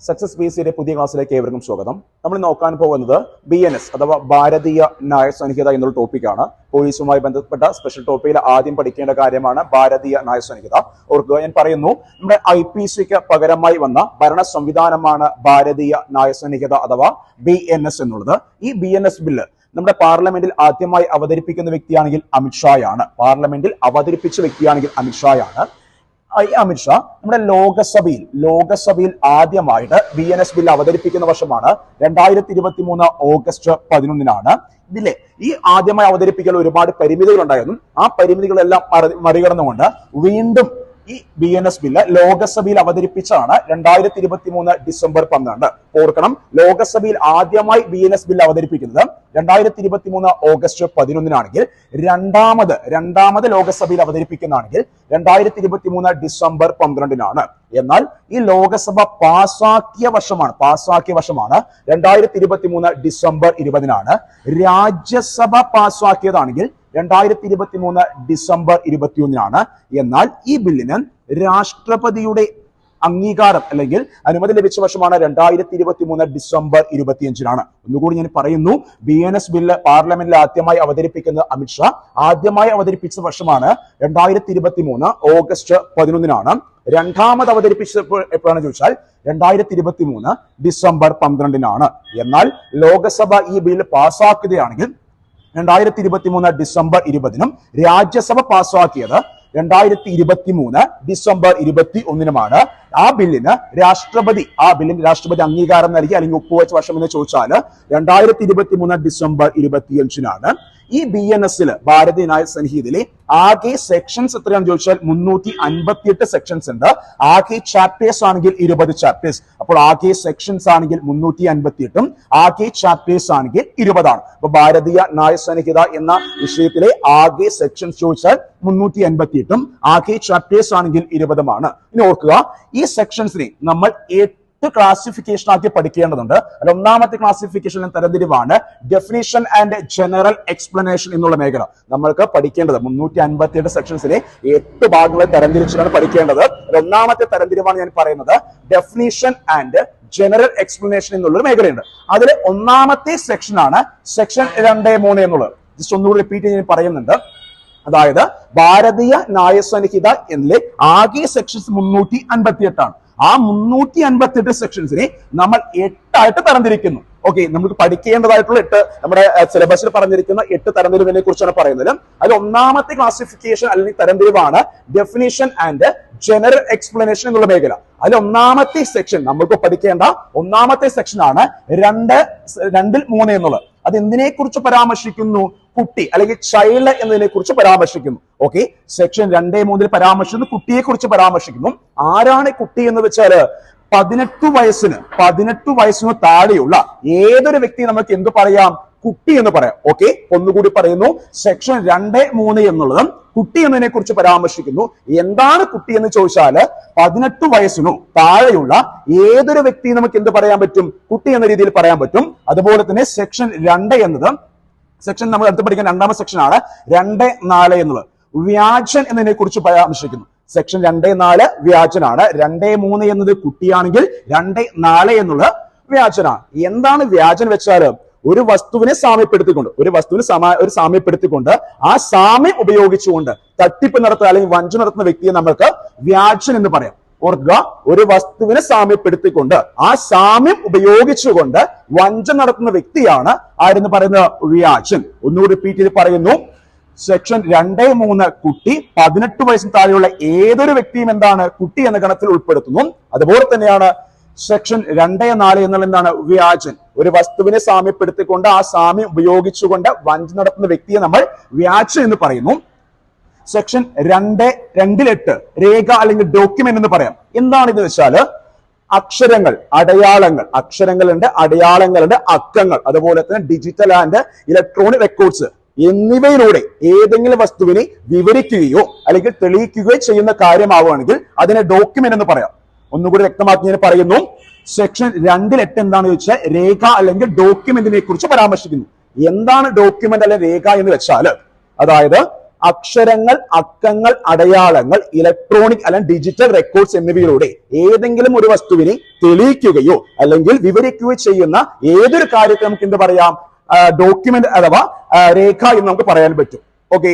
Success BCയുടെ പുതിയ ക്ലാസ്സിലേക്ക് ഏവർക്കും സ്വാഗതം. നമ്മൾ നോക്കാൻ പോകുന്നത് BNS അഥവാ ഭാരതീയ ന്യായ സംഹിത എന്നുള്ള ടോപ്പിക്കാണ്. പോലീസുമായി ബന്ധപ്പെട്ട സ്പെഷ്യൽ ടോപ്പിക്കിൽ ആദ്യം പഠിക്കേണ്ട കാര്യമാണ് ഭാരതീയ ന്യായ സംഹിത. ഓർക്കുക, ഞാൻ പറയുന്നു, നമ്മുടെ IPCക്ക് പകരമായി വന്ന ഭരണ സംവിധാനമാണ് ഭാരതീയ ന്യായ സംഹിത അഥവാ BNS എന്നുള്ളത്. ഈ BNS ബില്ല് നമ്മുടെ പാർലമെന്റിൽ ആദ്യമായി അവതരിപ്പിക്കുന്ന വ്യക്തിയാണെങ്കിൽ അമിത്ഷായാണ്. പാർലമെന്റിൽ അവതരിപ്പിച്ച വ്യക്തിയാണെങ്കിൽ അമിത്ഷായാണ്. ഈ അമിത്ഷാ നമ്മുടെ ലോകസഭയിൽ ആദ്യമായിട്ട് BNS ബില്ല് അവതരിപ്പിക്കുന്ന വർഷമാണ് 2023 ഓഗസ്റ്റ് 11. ഇതിലെ ഈ ആദ്യമായി അവതരിപ്പിക്കൽ ഒരുപാട് പരിമിതികൾ ഉണ്ടായിരുന്നു. ആ പരിമിതികളെല്ലാം മറികടന്നുകൊണ്ട് വീണ്ടും ഈ BNS ബില്ല് ലോകസഭയിൽ അവതരിപ്പിച്ചാണ് 2023 ഡിസംബർ 12. ഓർക്കണം, ലോകസഭയിൽ ആദ്യമായി BNS ബില്ല് അവതരിപ്പിക്കുന്നത് 2023 ഓഗസ്റ്റ് 11 രണ്ടാമത് ലോകസഭയിൽ അവതരിപ്പിക്കുന്നതാണെങ്കിൽ 2023 ഡിസംബർ 12. എന്നാൽ ഈ ലോകസഭ പാസാക്കിയ വർഷമാണ് 2023 ഡിസംബർ 20. രാജ്യസഭ പാസാക്കിയതാണെങ്കിൽ 2023 ഡിസംബർ 21. എന്നാൽ ഈ ബില്ലിന് രാഷ്ട്രപതിയുടെ അംഗീകാരം അല്ലെങ്കിൽ അനുമതി ലഭിച്ച വർഷമാണ് 2023 ഡിസംബർ 25. ഒന്നുകൂടി ഞാൻ പറയുന്നു, BNS ബില്ല് പാർലമെന്റിൽ ആദ്യമായി അവതരിപ്പിക്കുന്ന അമിത്ഷാ ആദ്യമായി അവതരിപ്പിച്ച വർഷമാണ് 2023 ഓഗസ്റ്റ് 11. രണ്ടാമത് അവതരിപ്പിച്ചപ്പോൾ എപ്പോഴാണ് ചോദിച്ചാൽ 2023 ഡിസംബർ 12. എന്നാൽ ലോകസഭ ഈ ബില്ല് പാസ്സാക്കുകയാണെങ്കിൽ 2023 ഡിസംബർ 20. രാജ്യസഭ പാസ്സാക്കിയത് 2023 ഡിസംബർ 21. ആ ബില്ലിന് രാഷ്ട്രപതി അംഗീകാരം നൽകി അല്ലെങ്കിൽ ഒപ്പുവെച്ച വർഷം എന്ന് ചോദിച്ചാൽ 2023 ഡിസംബർ 25. ഈ BNSൽ ഭാരതീയ ന്യായ സംഹിതയിലെ ആകെ സെക്ഷൻസ് എത്രയാണെന്ന് ചോദിച്ചാൽ 358 സെക്ഷൻസ് ഉണ്ട്. ആകെ ചാപ്റ്റേഴ്സ് ആണെങ്കിൽ 20 ചാപ്റ്റേഴ്സ്. അപ്പോൾ ആകെ സെക്ഷൻസ് ആണെങ്കിൽ 358 ആകെ ചാപ്റ്റേഴ്സ് ആണെങ്കിൽ 20. അപ്പൊ ഭാരതീയ ന്യായ സംഹിത എന്ന വിഷയത്തിലെ ആകെ സെക്ഷൻസ് ചോദിച്ചാൽ 358 ആകെ ചാപ്റ്റേഴ്സ് ആണെങ്കിൽ 20. ഇനി ഓർക്കുക, ഈ സെക്ഷൻസിനെ നമ്മൾ 8 ക്ലാസിഫിക്കേഷൻ ആക്കി പഠിക്കേണ്ടതുണ്ട്. അതിൽ ഒന്നാമത്തെ ക്ലാസിഫിക്കേഷൻ തരംതിരിവാണ് ഡെഫിനിഷൻ ആൻഡ് ജനറൽ എക്സ്പ്ലനേഷൻ എന്നുള്ള മേഖല. നമ്മൾക്ക് പഠിക്കേണ്ടത് 358 സെക്ഷൻസിലെ 8 ഭാഗങ്ങളെ തരംതിരിച്ചാണ് പഠിക്കേണ്ടത്. അതിൽ ഒന്നാമത്തെ തരംതിരിവാണ് ഞാൻ പറയുന്നത് ഡെഫിനിഷൻ ആൻഡ് ജനറൽ എക്സ്പ്ലനേഷൻ എന്നുള്ളൊരു മേഖലയുണ്ട്. അതിൽ ഒന്നാമത്തെ സെക്ഷനാണ് സെക്ഷൻ 2(3) എന്നുള്ളത്. ജസ്റ്റ് ഒന്നുകൂടി റിപ്പീറ്റ് ചെയ്യാൻ പറയുന്നുണ്ട്. അതായത് ഭാരതീയ ന്യായ സംഹിത എന്നിലെ ആകെ സെക്ഷൻസ് 358 ആണ്. ആ 358 സെക്ഷൻസിനെ നമ്മൾ 8 ആയിട്ട് തരംതിരിക്കുന്നു. ഓക്കെ, നമുക്ക് പഠിക്കേണ്ടതായിട്ടുള്ള 8 നമ്മുടെ സിലബസിൽ പറഞ്ഞിരിക്കുന്ന 8 തരംതിരിവിനെ കുറിച്ചാണ് പറയുന്നത്. അതിൽ ഒന്നാമത്തെ ക്ലാസിഫിക്കേഷൻ അല്ലെങ്കിൽ തരംതിരിവാണ് ഡെഫിനിഷൻ ആൻഡ് ജനറൽ എക്സ്പ്ലനേഷൻ എന്നുള്ള മേഖല. അതിൽ ഒന്നാമത്തെ സെക്ഷൻ നമുക്ക് പഠിക്കേണ്ട ഒന്നാമത്തെ സെക്ഷനാണ് 2(3) എന്നുള്ളത്. അത് എന്തിനെ കുറിച്ച് പരാമർശിക്കുന്നു? കുട്ടി അല്ലെങ്കിൽ ചൈൽഡ് എന്നതിനെ കുറിച്ച് പരാമർശിക്കുന്നു. ഓക്കെ, സെക്ഷൻ 2(3) പരാമർശിക്കുന്നു, കുട്ടിയെ കുറിച്ച് പരാമർശിക്കുന്നു. ആരാണ് കുട്ടി എന്ന് വെച്ചാല് 18 വയസ്സിന് താഴെയുള്ള ഏതൊരു വ്യക്തി നമുക്ക് എന്ത് പറയാം? കുട്ടി എന്ന് പറയാം. ഓക്കെ, ഒന്നുകൂടി പറയുന്നു, സെക്ഷൻ 2(3) എന്നുള്ളത് കുട്ടി എന്നതിനെ കുറിച്ച് പരാമർശിക്കുന്നു. എന്താണ് കുട്ടി എന്ന് ചോദിച്ചാല് 18 വയസ്സിനു താഴെയുള്ള ഏതൊരു വ്യക്തി നമുക്ക് എന്ത് പറയാൻ പറ്റും? കുട്ടി എന്ന രീതിയിൽ പറയാൻ പറ്റും. അതുപോലെ തന്നെ സെക്ഷൻ 2 എന്നത് നമ്മൾ അടുത്ത് പഠിക്കുന്ന രണ്ടാമത്തെ സെക്ഷനാണ് 2(4) എന്നുള്ളത് വ്യാജൻ എന്നതിനെ കുറിച്ച് പരാമർശിക്കുന്നു. സെക്ഷൻ 2(4) വ്യാജനാണ്. 2(3) എന്നത് കുട്ടിയാണെങ്കിൽ 2(4) എന്നുള്ളത് വ്യാജനാണ്. എന്താണ് വ്യാജൻ വെച്ചാല് ഒരു വസ്തുവിനെ സാമ്യപ്പെടുത്തിക്കൊണ്ട് ആ സാമ്യം ഉപയോഗിച്ചുകൊണ്ട് തട്ടിപ്പ് നടത്തുക അല്ലെങ്കിൽ വഞ്ചന നടത്തുന്ന വ്യക്തിയെ നമ്മൾക്ക് വ്യാജൻ എന്ന് പറയാം. ഓർക്കുക, ഒരു വസ്തുവിനെ സാമ്യപ്പെടുത്തിക്കൊണ്ട് ആ സാമ്യം ഉപയോഗിച്ചുകൊണ്ട് വഞ്ചന നടത്തുന്ന വ്യക്തിയാണ് ആരെന്ന് പറയുന്നത്? വ്യാജൻ. ഒന്നുകൂടി റിപ്പീറ്റ് ചെയ്ത് പറയുന്നു, സെക്ഷൻ 2(3) കുട്ടി, 18 വയസ്സിന് താഴെയുള്ള ഏതൊരു വ്യക്തിയും എന്താണ്? കുട്ടി എന്ന ഗണത്തിൽ ഉൾപ്പെടുത്തുന്നു. അതുപോലെ തന്നെയാണ് സെക്ഷൻ 2(4) എന്നുള്ള എന്താണ്? വ്യാജൻ. ഒരു വസ്തുവിനെ സാമ്യപ്പെടുത്തിക്കൊണ്ട് ആ സാമ്യം ഉപയോഗിച്ചുകൊണ്ട് വഞ്ചന നടത്തുന്ന വ്യക്തിയെ നമ്മൾ വ്യാജൻ എന്ന് പറയുന്നു. സെക്ഷൻ 2(8) രേഖ അല്ലെങ്കിൽ ഡോക്യുമെന്റ് എന്ന് പറയാം. എന്താണിത് വെച്ചാല് അക്ഷരങ്ങൾ, അക്ഷരങ്ങളുണ്ട്, അടയാളങ്ങളുണ്ട്, അക്കങ്ങൾ, അതുപോലെ തന്നെ ഡിജിറ്റൽ ആൻഡ് ഇലക്ട്രോണിക് റെക്കോർഡ്സ് എന്നിവയിലൂടെ ഏതെങ്കിലും വസ്തുവിനെ വിവരിക്കുകയോ അല്ലെങ്കിൽ തെളിയിക്കുകയോ ചെയ്യുന്ന കാര്യമാവുകയാണെങ്കിൽ അതിനെ ഡോക്യുമെന്റ് എന്ന് പറയാം. ഒന്നുകൂടി വ്യക്തമാക്കി ഞാൻ പറയുന്നു, സെക്ഷൻ 2(8) എന്താണെന്ന് വെച്ചാൽ രേഖ അല്ലെങ്കിൽ ഡോക്യുമെന്റിനെ കുറിച്ച് പരാമർശിക്കുന്നു. എന്താണ് ഡോക്യുമെന്റ് അല്ലെങ്കിൽ രേഖ എന്ന് വെച്ചാൽ, അതായത് അക്ഷരങ്ങൾ, അക്കങ്ങൾ, അടയാളങ്ങൾ, ഇലക്ട്രോണിക് അല്ലെങ്കിൽ ഡിജിറ്റൽ റെക്കോർഡ്സ് എന്നിവയിലൂടെ ഏതെങ്കിലും ഒരു വസ്തുവിനെ തെളിയിക്കുകയോ അല്ലെങ്കിൽ വിവരിക്കുകയോ ചെയ്യുന്ന ഏതൊരു കാര്യത്തെ നമുക്ക് എന്ത് പറയാം, ഡോക്യുമെന്റ് അഥവാ രേഖ എന്ന് നമുക്ക് പറയാൻ പറ്റും. ഓക്കെ.